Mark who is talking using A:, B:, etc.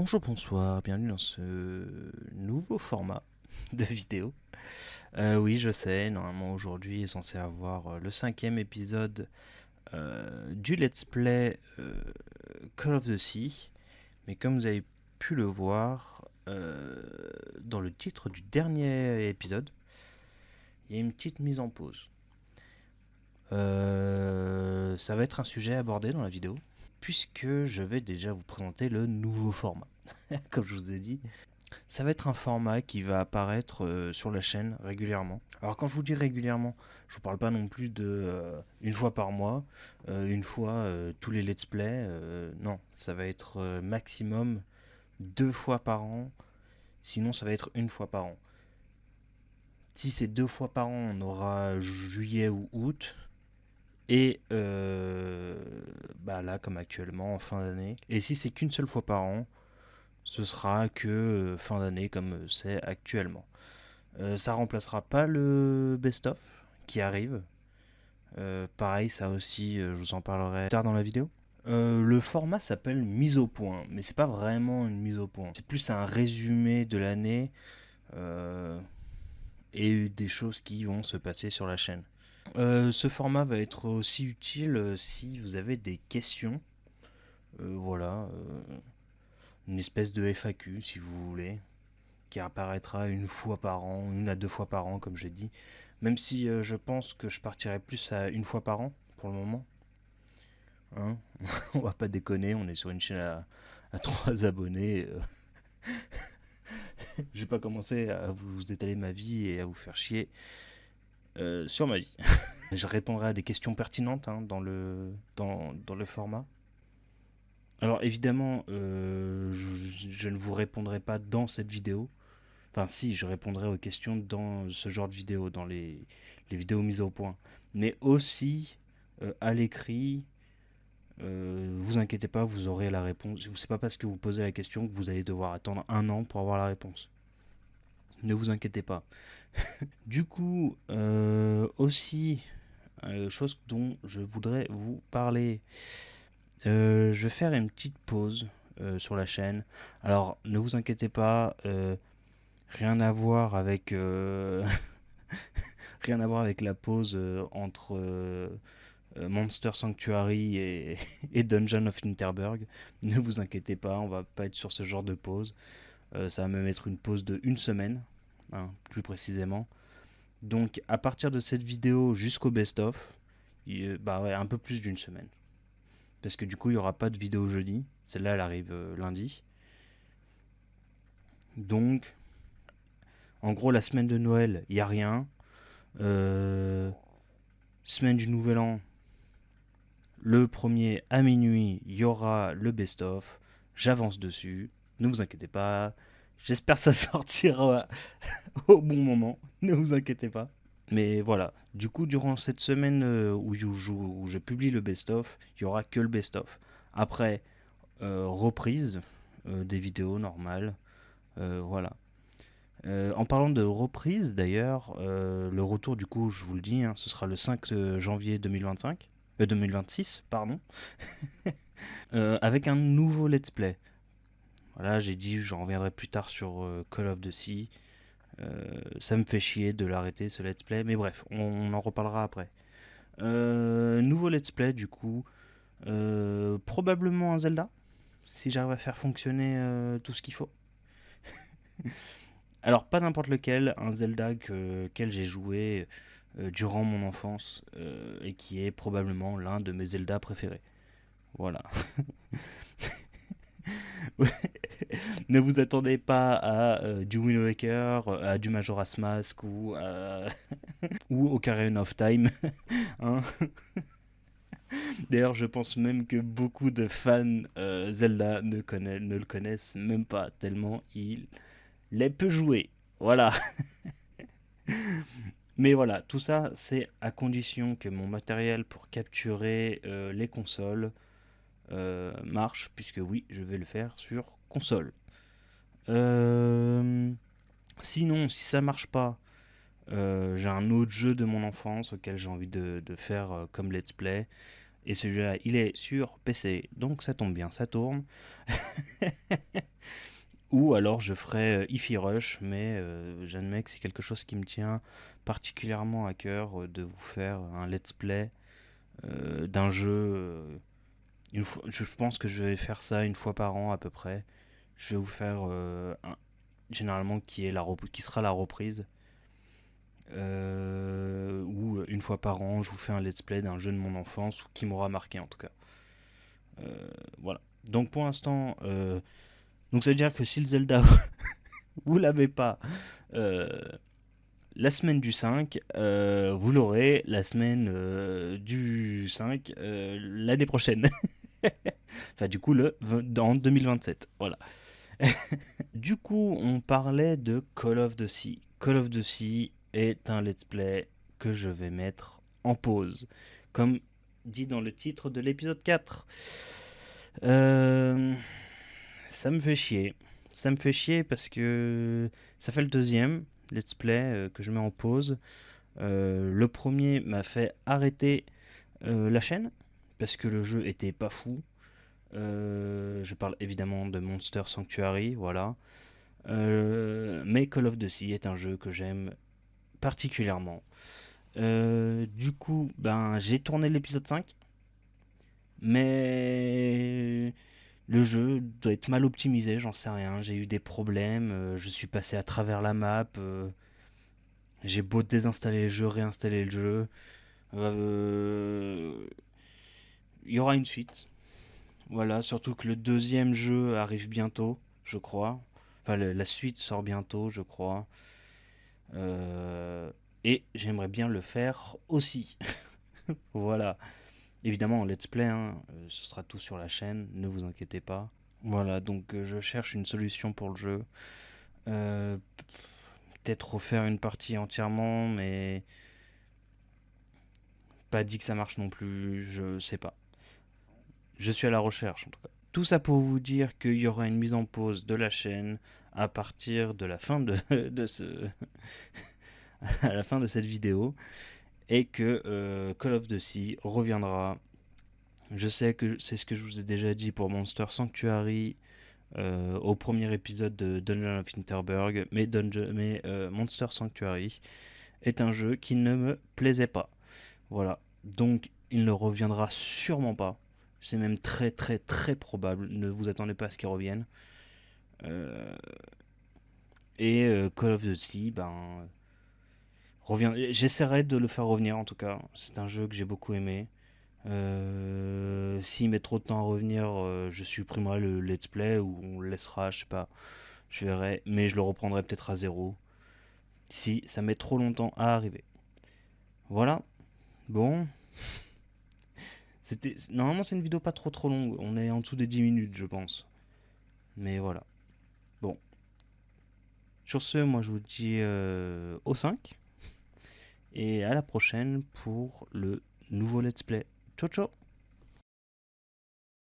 A: Bonjour, bonsoir, bienvenue dans ce nouveau format de vidéo. Oui, je sais, normalement aujourd'hui est censé avoir le 5e épisode du Let's Play Call of the Sea, mais comme vous avez pu le voir dans le titre du dernier épisode, il y a une petite mise en pause. Ça va être un sujet abordé dans la vidéo, puisque je vais déjà vous présenter le nouveau format. Comme je vous ai dit, ça va être un format qui va apparaître sur la chaîne régulièrement. Alors quand je vous dis régulièrement, je vous parle pas non plus de une fois par mois, une fois tous les let's play. Non, ça va être maximum 2 fois par an. Sinon, ça va être une fois par an. Si c'est 2 fois par an, on aura juillet ou août. Et là, comme actuellement, en fin d'année. Et si c'est qu'une seule fois par an, ce sera que fin d'année, comme c'est actuellement. Ça remplacera pas le best-of qui arrive. Pareil, ça aussi, je vous en parlerai tard dans la vidéo. Le format s'appelle mise au point, mais c'est pas vraiment une mise au point. C'est plus un résumé de l'année et des choses qui vont se passer sur la chaîne. Ce format va être aussi utile si vous avez des questions. Voilà, une espèce de FAQ si vous voulez, qui apparaîtra une fois par an, 1 à 2 fois par an, comme j'ai dit. Même si je pense que je partirai plus à une fois par an pour le moment. Hein. On va pas déconner, on est sur une chaîne à 3 abonnés. Je vais pas commencer à vous étaler ma vie et à vous faire chier sur ma vie. Je répondrai à des questions pertinentes dans le format. Alors évidemment, je ne vous répondrai pas dans cette vidéo. Enfin, si, je répondrai aux questions dans ce genre de vidéo, dans les vidéos mises au point. Mais aussi à l'écrit, vous inquiétez pas, vous aurez la réponse. C'est pas parce que vous posez la question que vous allez devoir attendre 1 an pour avoir la réponse. Ne vous inquiétez pas. Du coup, aussi, chose dont je voudrais vous parler. Je vais faire une petite pause sur la chaîne. Alors, ne vous inquiétez pas, rien à voir avec rien à voir avec la pause entre Monster Sanctuary et Dungeon of Winterberg. Ne vous inquiétez pas, on va pas être sur ce genre de pause. Ça va même être une pause de 1 semaine, hein, plus précisément. Donc à partir de cette vidéo jusqu'au best-of, un peu plus d'1 semaine. Parce que du coup il n'y aura pas de vidéo jeudi. Celle-là elle arrive lundi. Donc en gros la semaine de Noël, il n'y a rien. Semaine du Nouvel An, le 1er à minuit, il y aura le best-of. J'avance dessus. Ne vous inquiétez pas. J'espère que ça sortira au bon moment. Ne vous inquiétez pas. Mais voilà. Du coup, durant cette semaine où je publie le best-of, il n'y aura que le best-of. Après, reprise des vidéos normales. Voilà. En parlant de reprise, d'ailleurs, le retour, du coup, je vous le dis, hein, ce sera le 5 janvier 2025. 2026, pardon. Avec un nouveau let's play. Voilà, j'ai dit, j'en reviendrai plus tard sur Call of the Sea. Ça me fait chier de l'arrêter ce let's play, mais bref, on en reparlera après. Nouveau let's play, du coup. Probablement un Zelda, si j'arrive à faire fonctionner tout ce qu'il faut. Alors, pas n'importe lequel, un Zelda auquel j'ai joué durant mon enfance et qui est probablement l'un de mes Zelda préférés. Voilà. Ne vous attendez pas à du Wind Waker, à du Majora's Mask ou Ocarina of Time. Hein. D'ailleurs, je pense même que beaucoup de fans Zelda ne le connaissent même pas, tellement il les peu joué. Voilà. Mais voilà, tout ça, c'est à condition que mon matériel pour capturer les consoles marche, puisque oui, je vais le faire sur console. Sinon, si ça marche pas, j'ai un autre jeu de mon enfance auquel j'ai envie de faire comme let's play. Et celui-là, il est sur PC, donc ça tombe bien, ça tourne. Ou alors je ferai Ify Rush, mais j'admets que c'est quelque chose qui me tient particulièrement à cœur de vous faire un let's play d'un jeu. Je pense que je vais faire ça une fois par an à peu près. Je vais vous faire généralement qui sera la reprise. Ou une fois par an, je vous fais un let's play d'un jeu de mon enfance ou qui m'aura marqué en tout cas. Voilà. Donc pour l'instant, donc ça veut dire que si le Zelda vous l'avez pas euh, la semaine du 5, vous l'aurez la semaine du 5 l'année prochaine. Enfin du coup en 2027. Voilà. Du coup, on parlait de Call of the Sea. Call of the Sea est un let's play que je vais mettre en pause. Comme dit dans le titre de l'épisode 4. Euh, Ça me fait chier. Ça me fait chier parce que ça fait le deuxième let's play que je mets en pause. Le premier m'a fait arrêter la chaîne parce que le jeu était pas fou. Je parle évidemment de Monster Sanctuary, voilà. Mais Call of Duty est un jeu que j'aime particulièrement. Du coup, ben, j'ai tourné l'épisode 5, mais le jeu doit être mal optimisé, j'en sais rien. J'ai eu des problèmes, je suis passé à travers la map, j'ai beau désinstaller le jeu, réinstaller le jeu. Euh, Il y aura une suite. Voilà, surtout que le deuxième jeu arrive bientôt, je crois. Enfin, la suite sort bientôt, je crois. Euh, et j'aimerais bien le faire aussi. Voilà. Évidemment, en let's play, hein, ce sera tout sur la chaîne, ne vous inquiétez pas. Voilà, donc je cherche une solution pour le jeu. Euh, Peut-être refaire une partie entièrement, mais pas dit que ça marche non plus, je sais pas. Je suis à la recherche en tout cas. Tout ça pour vous dire qu'il y aura une mise en pause de la chaîne à partir de la fin de à la fin de cette vidéo et que Call of Duty reviendra. Je sais que c'est ce que je vous ai déjà dit pour Monster Sanctuary au premier épisode de Dungeon of Interberg, mais Monster Sanctuary est un jeu qui ne me plaisait pas. Voilà, donc il ne reviendra sûrement pas. C'est même très très très probable. Ne vous attendez pas à ce qu'il revienne. Euh, Call of Duty, ben, j'essaierai de le faire revenir en tout cas. C'est un jeu que j'ai beaucoup aimé. S'il met trop de temps à revenir, je supprimerai le let's play ou on le laissera, je sais pas, je verrai, mais je le reprendrai peut-être à zéro si ça met trop longtemps à arriver. Voilà, bon, normalement c'est une vidéo pas trop trop longue, on est en dessous des 10 minutes je pense, mais voilà. Bon, sur ce, moi je vous dis au 5 et à la prochaine pour le nouveau let's play. Ciao ciao.